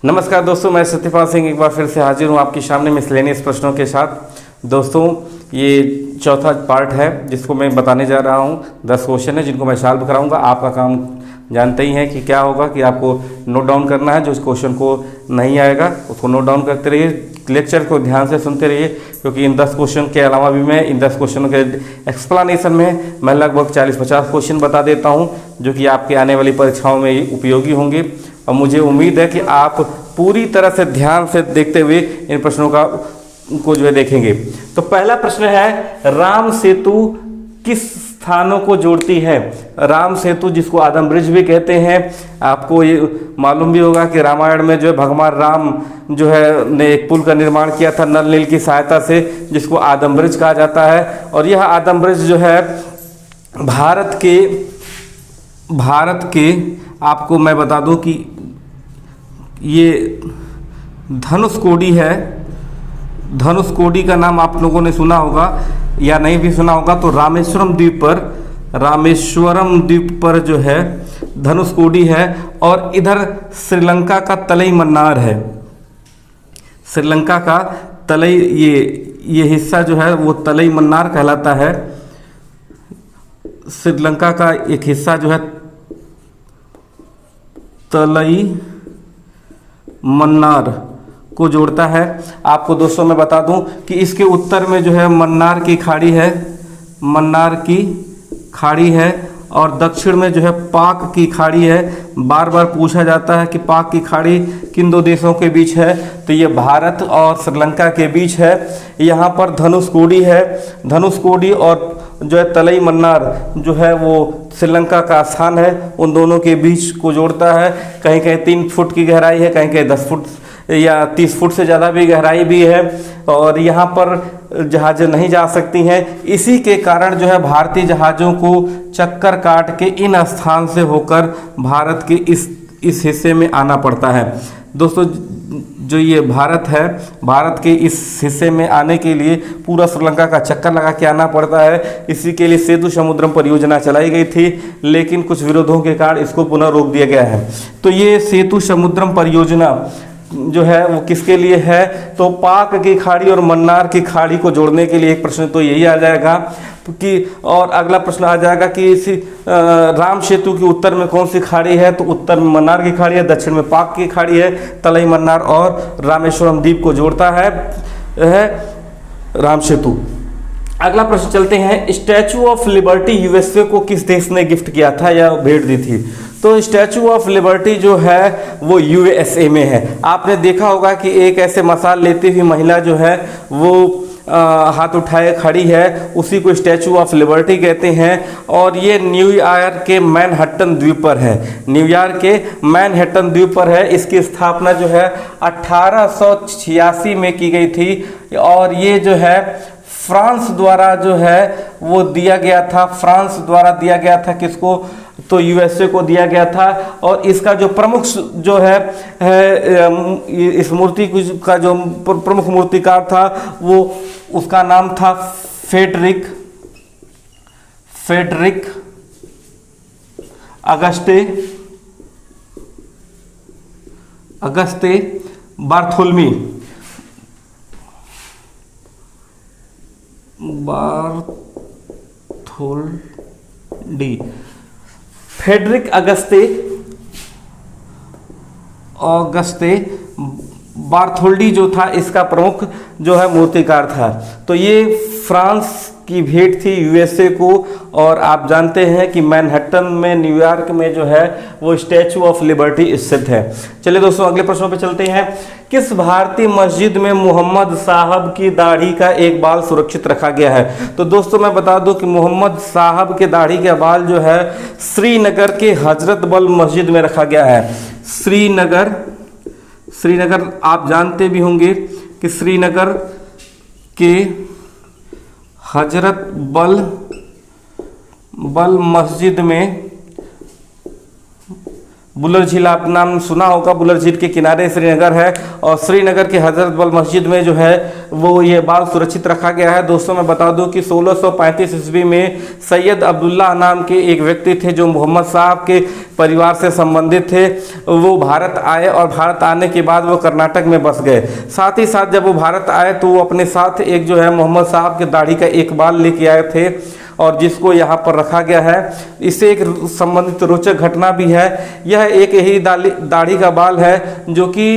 नमस्कार दोस्तों, मैं सत्यपाल सिंह एक बार फिर से हाजिर हूँ आपके सामने मिसलेनियस प्रश्नों के साथ। दोस्तों ये चौथा पार्ट है जिसको मैं बताने जा रहा हूँ। 10 क्वेश्चन है जिनको मैं सॉल्व कराऊंगा। आपका काम जानते ही हैं कि क्या होगा कि आपको नोट डाउन करना है। जो इस क्वेश्चन को नहीं आएगा उसको नोट डाउन करते रहिए, लेक्चर को ध्यान से सुनते रहिए, क्योंकि इन 10 क्वेश्चन के अलावा भी मैं इन 10 क्वेश्चनों के एक्सप्लेनेशन में मैं लगभग 40-50 क्वेश्चन बता देता हूँ जो कि आपके आने वाली परीक्षाओं में उपयोगी होंगे। और मुझे उम्मीद है कि आप पूरी तरह से ध्यान से देखते हुए इन प्रश्नों को जो है देखेंगे। तो पहला प्रश्न है, राम सेतु किस स्थानों को जोड़ती है? राम सेतु जिसको आदम ब्रिज भी कहते हैं। आपको ये मालूम भी होगा कि रामायण में जो है भगवान राम जो है ने एक पुल का निर्माण किया था नल नील की सहायता से, जिसको आदम ब्रिज कहा जाता है। और यह आदम ब्रिज जो है भारत के आपको मैं बता दूं कि ये धनुषकोडी है। धनुषकोडी का नाम आप लोगों ने सुना होगा या नहीं भी सुना होगा, तो रामेश्वरम द्वीप पर जो है धनुषकोडी है। और इधर श्रीलंका का तलई मन्नार है। श्रीलंका का तलई ये हिस्सा जो है वो तलई मन्नार कहलाता है। श्रीलंका का एक हिस्सा जो है तलई मन्नार को जोड़ता है। आपको दोस्तों मैं बता दूं कि इसके उत्तर में जो है मन्नार की खाड़ी है और दक्षिण में जो है पाक की खाड़ी है। बार बार पूछा जाता है कि पाक की खाड़ी किन दो देशों के बीच है, तो ये भारत और श्रीलंका के बीच है। यहाँ पर धनुषकोडी है। धनुषकोडी और जो है तलई मन्नार जो है वो श्रीलंका का स्थान है, उन दोनों के बीच को जोड़ता है। कहीं कहीं 3 फुट की गहराई है, कहीं कहीं 10 फुट या 30 फुट से ज़्यादा भी गहराई भी है। और यहाँ पर जहाज़ें नहीं जा सकती हैं। इसी के कारण जो है भारतीय जहाज़ों को चक्कर काट के इन स्थान से होकर भारत के इस हिस्से में आना पड़ता है। दोस्तों जो ये भारत है, भारत के इस हिस्से में आने के लिए पूरा श्रीलंका का चक्कर लगा के आना पड़ता है। इसी के लिए सेतु समुद्रम परियोजना चलाई गई थी, लेकिन कुछ विरोधों के कारण इसको पुनः रोक दिया गया है। तो ये सेतु समुद्रम परियोजना जो है वो किसके लिए है? तो पाक की खाड़ी और मन्नार की खाड़ी को जोड़ने के लिए। एक प्रश्न तो यही आ जाएगा कि, और अगला प्रश्न आ जाएगा कि राम सेतु के उत्तर में कौन सी खाड़ी है? तो उत्तर में मन्नार की खाड़ी है, दक्षिण में पाक की खाड़ी है। तलई मन्नार और रामेश्वरम द्वीप को जोड़ता है राम सेतु। अगला प्रश्न चलते हैं, स्टैचू ऑफ लिबर्टी यूएसए को किस देश ने गिफ्ट किया था या भेंट दी थी? तो स्टैचू ऑफ लिबर्टी जो है वो यूएसए में है। आपने देखा होगा कि एक ऐसे मशाल लेती हुई महिला जो है वो हाथ उठाए खड़ी है, उसी को स्टैचू ऑफ लिबर्टी कहते हैं। और ये न्यूयॉर्क के मैनहट्टन द्वीप पर है। न्यूयॉर्क के मैनहट्टन द्वीप पर है। इसकी स्थापना जो है 1886 में की गई थी। और ये जो है फ्रांस द्वारा जो है वो दिया गया था। फ्रांस द्वारा दिया गया था किसको? तो यूएसए को दिया गया था। और इसका जो प्रमुख जो है इस मूर्ति का जो प्रमुख मूर्तिकार था वो उसका नाम था फ्रेडरिक अगस्ते बार्थोल्मी। फ्रेडरिक अगस्ते बार्थोल्डी जो था इसका प्रमुख जो है मूर्तिकार था। तो ये फ्रांस की भेंट थी यूएसए को। और आप जानते हैं कि मैनहट्टन में न्यूयॉर्क में जो है वो स्टैचू ऑफ लिबर्टी स्थित है। चलिए दोस्तों अगले प्रश्नों पे चलते हैं। किस भारतीय मस्जिद में मोहम्मद साहब की दाढ़ी का एक बाल सुरक्षित रखा गया है? तो दोस्तों मैं बता दूं कि मोहम्मद साहब के दाढ़ी का बाल जो है श्रीनगर के हजरत बल मस्जिद में रखा गया है। श्रीनगर आप जानते भी होंगे कि श्रीनगर के हजरत बल मस्जिद में बुलर झील आप नाम सुना होगा, बुलर झील के किनारे श्रीनगर है और श्रीनगर के हजरत बल मस्जिद में जो है वो ये बाल सुरक्षित रखा गया है। दोस्तों मैं बता दूं कि 1635 ईस्वी में सैयद अब्दुल्ला नाम के एक व्यक्ति थे जो मोहम्मद साहब के परिवार से संबंधित थे। वो भारत आए और भारत आने के बाद वो कर्नाटक में बस गए। साथ ही साथ जब वो भारत आए तो वो अपने साथ एक जो है मोहम्मद साहब के दाढ़ी का एक बाल लेके आए थे और जिसको यहाँ पर रखा गया है। इससे एक संबंधित रोचक घटना भी है। यह एक यही दाढ़ी का बाल है जो कि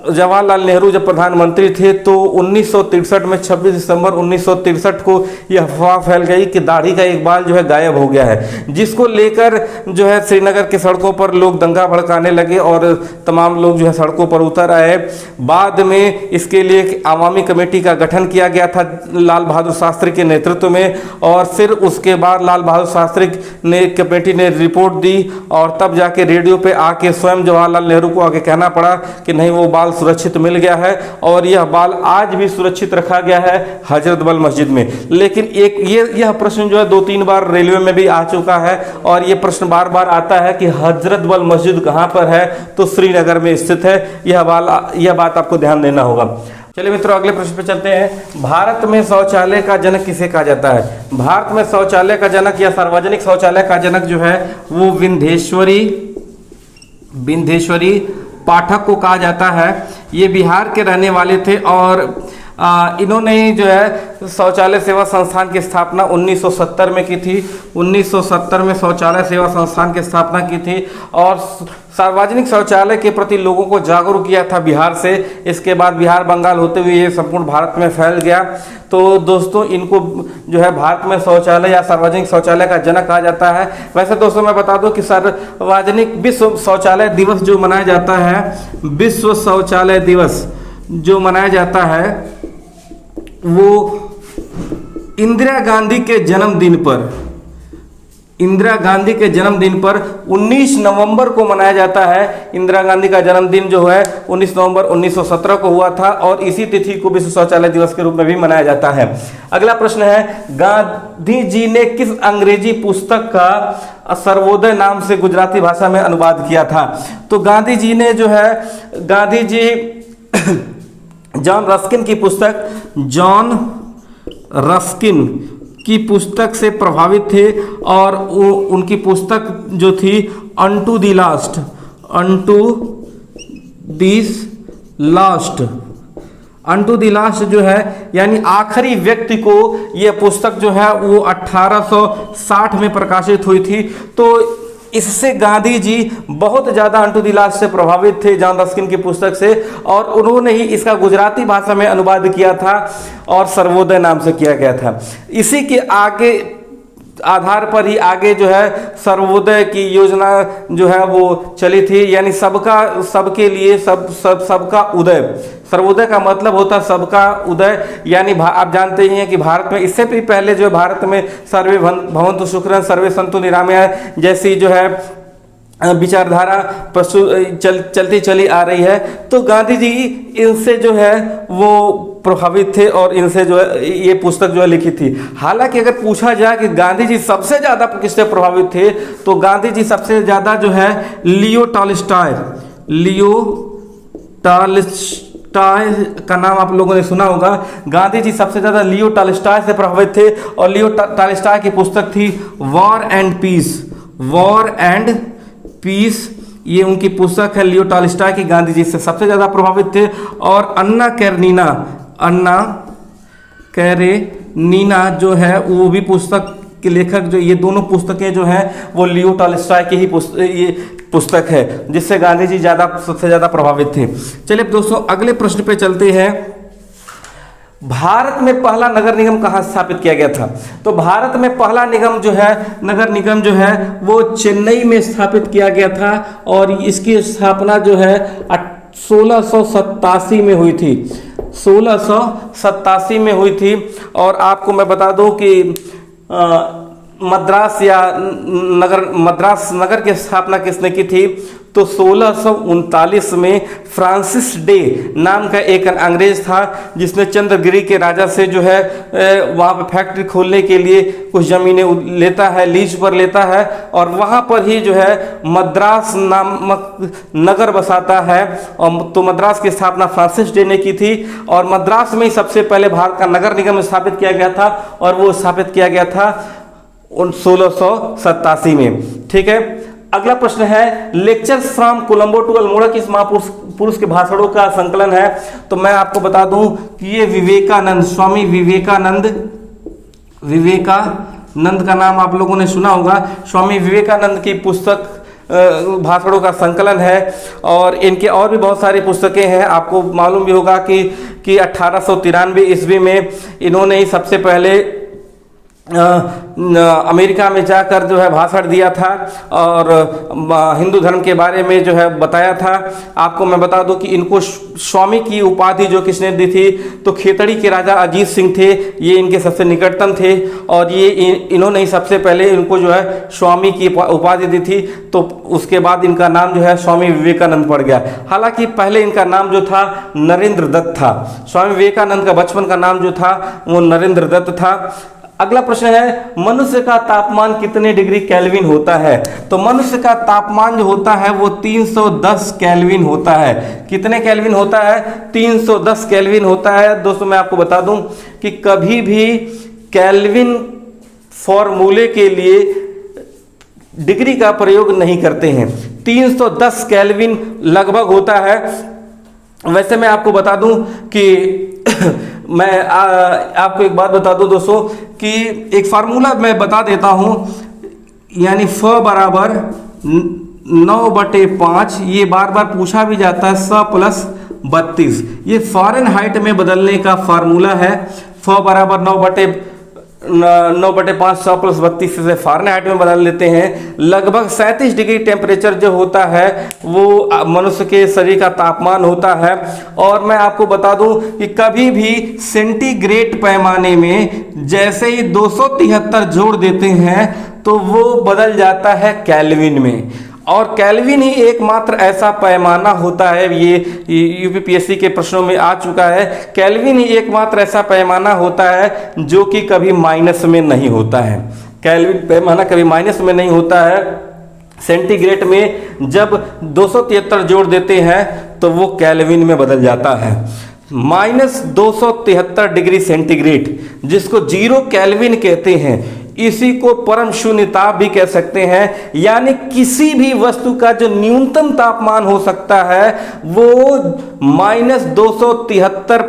जवाहरलाल नेहरू जब प्रधानमंत्री थे तो 1963 में 26 दिसंबर 1963 को यह अफवाह फैल गई कि दाढ़ी का एक बाल जो है गायब हो गया है, जिसको लेकर जो है श्रीनगर के सड़कों पर लोग दंगा भड़काने लगे और तमाम लोग जो है सड़कों पर उतर आए। बाद में इसके लिए एक आवामी कमेटी का गठन किया गया था लाल बहादुर शास्त्री के नेतृत्व में और फिर उसके बाद लाल बहादुर शास्त्री ने कमेटी ने रिपोर्ट दी और तब जाके रेडियो पे आके स्वयं जवाहरलाल नेहरू को आके कहना पड़ा कि नहीं वो बाल सुरक्षित मिल गया है और यह बाल आज भी सुरक्षित रखा गया है हजरत बल मस्जिद में। लेकिन एक यह प्रश्न जो है 2-3 बार रेलवे में भी आ चुका है और यह प्रश्न बार बार आता है कि हजरत बल मस्जिद कहाँ पर है, तो श्रीनगर में स्थित है। यह बात आपको ध्यान देना होगा। चलिए मित्रों अगले प्रश्न पे चलते हैं। भारत में शौचालय का जनक किसे कहा जाता है? भारत में शौचालय का जनक या सार्वजनिक शौचालय का जनक जो है वो विंध्येश्वरी पाठक को कहा जाता है। ये बिहार के रहने वाले थे और इन्होंने जो है शौचालय सेवा संस्थान की स्थापना 1970 में की थी। 1970 में शौचालय सेवा संस्थान की स्थापना की थी और सार्वजनिक शौचालय के प्रति लोगों को जागरूक किया था बिहार से। इसके बाद बिहार बंगाल होते हुए ये संपूर्ण भारत में फैल गया। तो दोस्तों इनको जो है भारत में शौचालय या सार्वजनिक शौचालय का जनक कहा जाता है। वैसे दोस्तों मैं बता दूं कि सार्वजनिक विश्व शौचालय दिवस जो मनाया जाता है, विश्व शौचालय दिवस जो मनाया जाता है वो इंदिरा गांधी के जन्मदिन पर 19 नवंबर को मनाया जाता है। इंदिरा गांधी का जन्मदिन जो है 19 नवंबर 1917 को हुआ था और इसी तिथि को विश्व शौचालय दिवस के रूप में भी मनाया जाता है। अगला प्रश्न है, गांधी जी ने किस अंग्रेजी पुस्तक का सर्वोदय नाम से गुजराती भाषा में अनुवाद किया था? तो गांधी जी जॉन रस्किन की पुस्तक से प्रभावित थे और उनकी पुस्तक जो थी अनटू द लास्ट जो है यानी आखिरी व्यक्ति को यह पुस्तक जो है वो 1860 में प्रकाशित हुई थी। तो इससे गांधी जी बहुत ज़्यादा अनटू द लास्ट से प्रभावित थे जॉन रस्किन की पुस्तक से और उन्होंने ही इसका गुजराती भाषा में अनुवाद किया था और सर्वोदय नाम से किया गया था। इसी के आगे आधार पर ही आगे जो है सर्वोदय की योजना जो है वो चली थी, यानी सबके लिए सबका उदय। सर्वोदय का मतलब होता है सबका उदय, यानी आप जानते ही हैं कि भारत में इससे भी पहले जो भारत में सर्वे भवन्तु सुखिनः सर्वे सन्तु निरामयाः जैसी जो है विचारधारा चलती चली आ रही है। तो गांधी जी इनसे जो है वो प्रभावित थे और इनसे जो है ये पुस्तक जो है लिखी थी। हालांकि अगर पूछा जाए कि गांधी जी सबसे ज़्यादा किससे प्रभावित थे, तो गांधी जी सबसे ज़्यादा जो है लियो टॉल्स्टॉय का नाम आप लोगों ने सुना होगा। गांधी जी सबसे ज़्यादा लियो टॉल्स्टॉय से प्रभावित थे और लियो टॉल्स्टॉय की पुस्तक थी वॉर एंड पीस। ये उनकी पुस्तक है लियो टॉल्स्टॉय की। गांधी जी से सबसे ज़्यादा प्रभावित थे। और अन्ना कैरेनिना जो है वो भी पुस्तक के लेखक, जो ये दोनों पुस्तकें जो हैं वो लियो टॉल्स्टॉय की ही पुस्तक है जिससे गांधी जी सबसे ज़्यादा प्रभावित थे। चलिए दोस्तों अगले प्रश्न पे चलते हैं। भारत में पहला नगर निगम कहाँ स्थापित किया गया था? तो भारत में पहला नगर निगम जो है वो चेन्नई में स्थापित किया गया था और इसकी स्थापना जो है 1687 में हुई थी। 1687 में हुई थी। और आपको मैं बता दूं कि मद्रास या मद्रास नगर की स्थापना किसने की थी? तो 1639 में फ्रांसिस डे नाम का एक अंग्रेज था, जिसने चंद्रगिरी के राजा से जो है वहाँ पे फैक्ट्री खोलने के लिए कुछ ज़मीनें लेता है, लीज पर लेता है, और वहाँ पर ही जो है मद्रास नामक नगर बसाता है। और तो मद्रास की स्थापना फ्रांसिस डे ने की थी, और मद्रास में ही सबसे पहले भारत का नगर निगम स्थापित किया गया था, और वो स्थापित किया गया था 1687 में। ठीक है, अगला प्रश्न है, lectures from Colombo to Almora किस महापुरुष के भाषणों का संकलन है? तो मैं आपको बता दूं कि ये विवेकानंद, स्वामी विवेकानंद का नाम आप लोगों ने सुना होगा। स्वामी विवेकानंद की पुस्तक भाषणों का संकलन है, और इनके और भी बहुत सारी पुस्तकें हैं। आपको मालूम भी होगा कि 1893 ईस्वी में इन्होंने ही सबसे पहले अमेरिका में जाकर जो है भाषण दिया था, और हिंदू धर्म के बारे में जो है बताया था। आपको मैं बता दूं कि इनको स्वामी की उपाधि जो किसने दी थी? तो खेतड़ी के राजा अजीत सिंह थे, ये इनके सबसे निकटतम थे, और ये इन्होंने ही सबसे पहले इनको जो है स्वामी की उपाधि दी थी। तो उसके बाद इनका नाम जो है स्वामी विवेकानंद पड़ गया। हालांकि पहले इनका नाम जो था नरेंद्र दत्त था। स्वामी विवेकानंद का बचपन का नाम जो था वो नरेंद्र दत्त था। अगला प्रश्न है, मनुष्य का तापमान कितने डिग्री केल्विन होता है? तो मनुष्य का तापमान जो होता है वो 310 केल्विन होता है। कितने केल्विन होता है? 310 केल्विन होता है। दोस्तों मैं आपको बता दूं कि कभी भी केल्विन फॉर्मूले के लिए डिग्री का प्रयोग नहीं करते हैं। 310 केल्विन लगभग होता है। वैसे मैं आपको बता दूं कि मैं आपको एक बात बता दूं दोस्तों कि एक फार्मूला मैं बता देता हूं, यानी फ बराबर 9/5, ये बार बार पूछा भी जाता है, 100 + 32, ये फ़ारेनहाइट में बदलने का फार्मूला है। फ बराबर 9/5 100 + 32 से फ़ारेनहाइट में बदल लेते हैं। लगभग 37 डिग्री टेम्परेचर जो होता है वो मनुष्य के शरीर का तापमान होता है। और मैं आपको बता दूं कि कभी भी सेंटीग्रेड पैमाने में जैसे ही 273 जोड़ देते हैं तो वो बदल जाता है केल्विन में, और केल्विन ही एकमात्र ऐसा पैमाना होता है, ये यूपीपीएससी के प्रश्नों में आ चुका है। केल्विन ही एकमात्र ऐसा पैमाना होता है जो कि कभी माइनस में नहीं होता है। केल्विन पैमाना कभी माइनस में नहीं होता है। सेंटीग्रेड में जब 273 जोड़ देते हैं तो वो केल्विन में बदल जाता है। -273 डिग्री सेंटीग्रेड, जिसको 0 केल्विन कहते हैं, इसी को परम शून्य ताप भी कह सकते हैं। यानी किसी भी वस्तु का जो न्यूनतम तापमान हो सकता है वो -273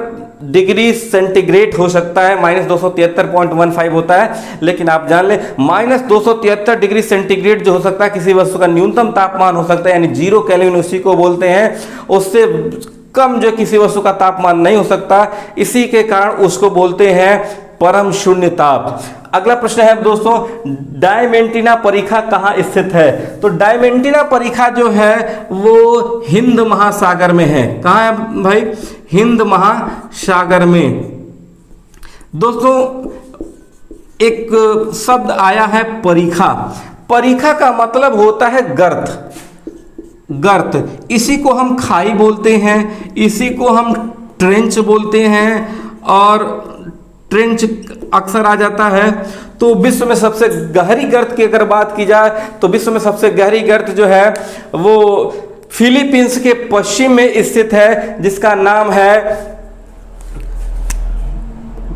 डिग्री सेंटीग्रेड हो सकता है, -273.15 होता है। लेकिन आप जान लें -273 डिग्री सेंटीग्रेड जो हो सकता है किसी वस्तु का न्यूनतम तापमान हो सकता है, यानी 0 केल्विन उसी को बोलते हैं। उससे कम जो किसी वस्तु का तापमान नहीं हो सकता, इसी के कारण उसको बोलते हैं परम शून्य ताप। अगला प्रश्न है दोस्तों, डायमेंटिना परिखा कहाँ स्थित है? तो डायमेंटिना परिखा जो है वो हिंद महासागर में है। कहाँ है भाई? हिंद महासागर में। दोस्तों एक शब्द आया है परिखा। परिखा का मतलब होता है गर्त। गर्त, इसी को हम खाई बोलते हैं, इसी को हम ट्रेंच बोलते हैं, और ट्रेंच अक्सर आ जाता है। तो विश्व में सबसे गहरी गर्त की अगर बात की जाए तो विश्व में सबसे गहरी गर्त जो है वो फिलीपींस के पश्चिम में स्थित है, जिसका नाम है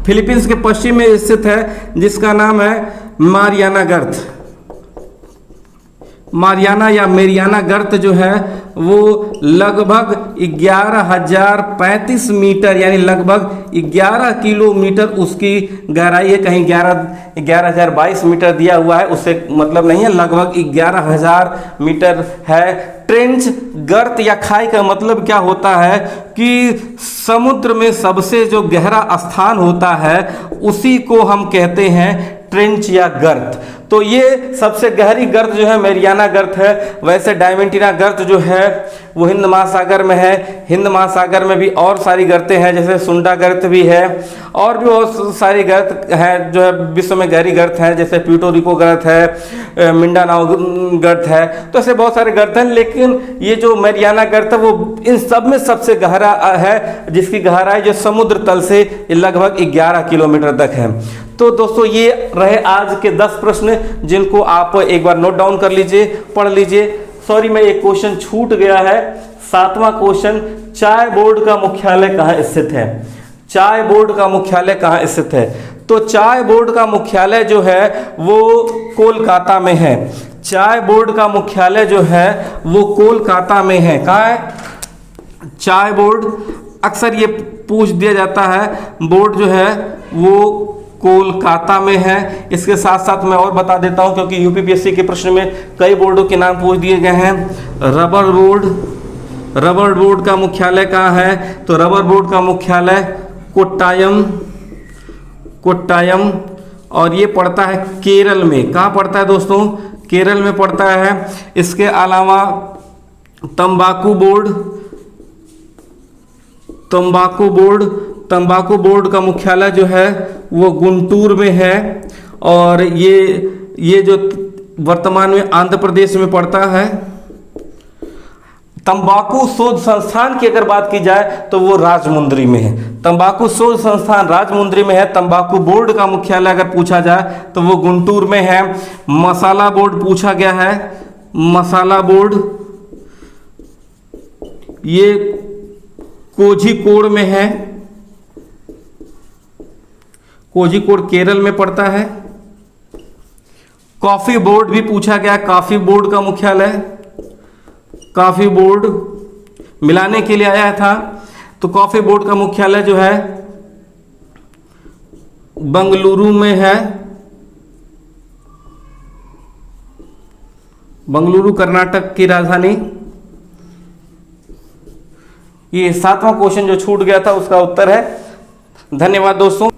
फिलीपींस के पश्चिम में स्थित है, जिसका नाम है मारियाना गर्त। मारियाना या मेरियाना गर्त जो है वो लगभग 11,035 मीटर, यानी लगभग 11 किलोमीटर उसकी गहराई है। कहीं 11,022 मीटर दिया हुआ है, उससे मतलब नहीं है, लगभग 11,000 मीटर है। ट्रेंच गर्त या खाई का मतलब क्या होता है कि समुद्र में सबसे जो गहरा स्थान होता है उसी को हम कहते हैं ट्रेंच या गर्त। तो ये सबसे गहरी गर्त जो है मैरियाना गर्त है। वैसे डायमंटीना गर्त जो है वो हिंद महासागर में है। हिंद महासागर में भी और सारी गर्तें हैं, जैसे सुंडा गर्त भी है, और भी बहुत सारी गर्त है जो है विश्व में गहरी गर्त है, जैसे प्यूर्टो रिको गर्त है, मिंडानाओ गर्त है। तो ऐसे बहुत सारे गर्त हैं, लेकिन ये जो मैरियाना गर्त है वो इन सब में सबसे गहरा है, जिसकी गहराई जो समुद्र तल से लगभग 11 किलोमीटर तक है। तो दोस्तों ये रहे आज के 10 प्रश्न, जिनको आप एक बार नोट डाउन कर लीजिए, पढ़ लीजिए। सॉरी, मैं एक क्वेश्चन छूट गया है, 7वां क्वेश्चन, चाय बोर्ड का मुख्यालय कहाँ स्थित है? चाय बोर्ड का मुख्यालय कहाँ स्थित है? तो चाय बोर्ड का मुख्यालय जो है वो कोलकाता में है। चाय बोर्ड का मुख्यालय जो है वो कोलकाता में है। कहाँ है? चाय बोर्ड, अक्सर ये पूछ दिया जाता है, बोर्ड जो है वो कोलकाता में है। इसके साथ साथ मैं और बता देता हूं, क्योंकि यूपीपीएससी के प्रश्न में कई बोर्डों के नाम पूछ दिए गए हैं। रबर बोर्ड, रबर बोर्ड का मुख्यालय कहाँ है? तो रबर बोर्ड का मुख्यालय कोट्टायम, कोट्टायम, और ये पड़ता है केरल में। कहाँ पड़ता है दोस्तों? केरल में पड़ता है। इसके अलावा तंबाकू बोर्ड, तंबाकू बोर्ड, तंबाकू बोर्ड का मुख्यालय जो है वो गुंटूर में है, और ये जो वर्तमान में आंध्र प्रदेश में पड़ता है। तंबाकू शोध संस्थान की अगर बात की जाए तो वो राजमुंद्री में है। तंबाकू शोध संस्थान राजमुंद्री में है। तंबाकू बोर्ड का मुख्यालय अगर पूछा जाए तो वो गुंटूर में है। मसाला बोर्ड पूछा गया है, मसाला बोर्ड ये कोझिकोड में है। कोझिकोड केरल में पड़ता है। कॉफी बोर्ड भी पूछा गया, कॉफी बोर्ड का मुख्यालय, कॉफी बोर्ड मिलाने के लिए आया था। तो कॉफी बोर्ड का मुख्यालय जो है बंगलुरु में है। बंगलुरु कर्नाटक की राजधानी। ये 7वां क्वेश्चन जो छूट गया था उसका उत्तर है। धन्यवाद दोस्तों।